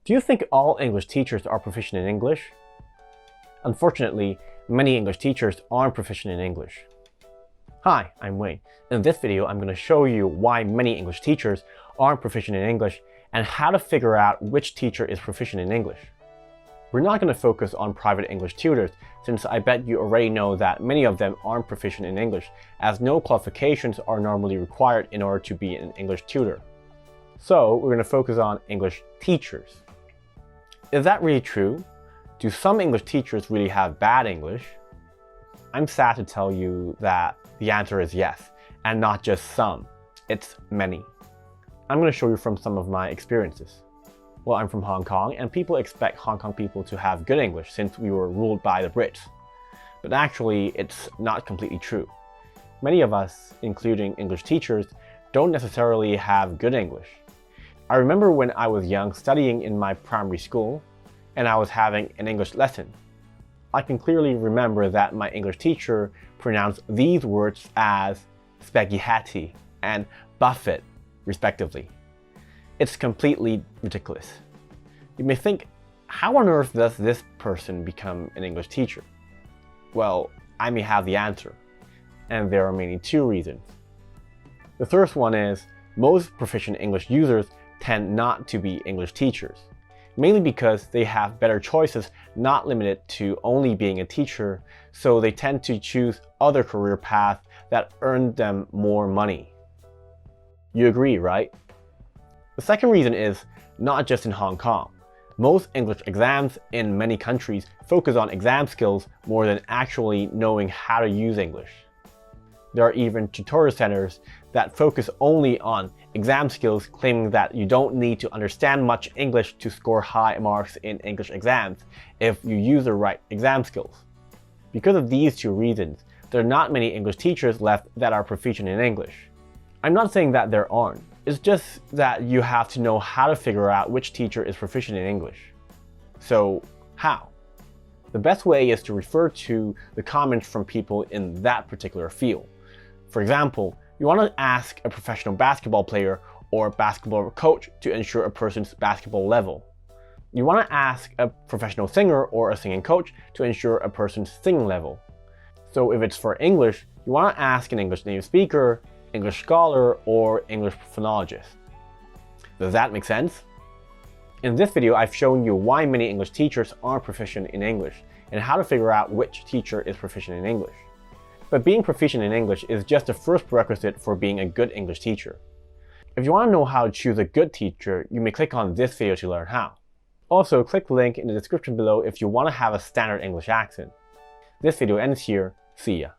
Do you think all English teachers are proficient in English? Unfortunately, many English teachers aren't proficient in English. Hi, I'm Wayne. In this video, I'm going to show you why many English teachers aren't proficient in English and how to figure out which teacher is proficient in English. We're not going to focus on private English tutors, since I bet you already know that many of them aren't proficient in English, as no qualifications are normally required in order to be an English tutor. So we're going to focus on English teachers. Is that really true? Do some English teachers really have bad English? I'm sad to tell you that the answer is yes, and not just some, it's many. I'm going to show you from some of my experiences. Well, I'm from Hong Kong, and people expect Hong Kong people to have good English since we were ruled by the Brits. But actually, it's not completely true. Many of us, including English teachers, don't necessarily have good English. I remember when I was young studying in my primary school, and I was having an English lesson. I can clearly remember that my English teacher pronounced these words as spaghetti and buffet, respectively. It's completely ridiculous. You may think, how on earth does this person become an English teacher? Well, I may have the answer, and there are mainly two reasons. The first one is, most proficient English users tend not to be English teachers, mainly because they have better choices not limited to only being a teacher, so they tend to choose other career paths that earn them more money. You agree, right? The second reason is not just in Hong Kong. Most English exams in many countries focus on exam skills more than actually knowing how to use English. There are even tutorial centers that focus only on exam skills, claiming that you don't need to understand much English to score high marks in English exams if you use the right exam skills. Because of these two reasons, there are not many English teachers left that are proficient in English. I'm not saying that there aren't. It's just that you have to know how to figure out which teacher is proficient in English. So, how? The best way is to refer to the comments from people in that particular field. For example, you want to ask a professional basketball player or basketball coach to ensure a person's basketball level. You want to ask a professional singer or a singing coach to ensure a person's singing level. So if it's for English, you want to ask an English native speaker, English scholar, or English phonologist. Does that make sense? In this video, I've shown you why many English teachers aren't proficient in English and how to figure out which teacher is proficient in English. But being proficient in English is just the first prerequisite for being a good English teacher. If you want to know how to choose a good teacher, you may click on this video to learn how. Also, click the link in the description below if you want to have a standard English accent. This video ends here. See ya.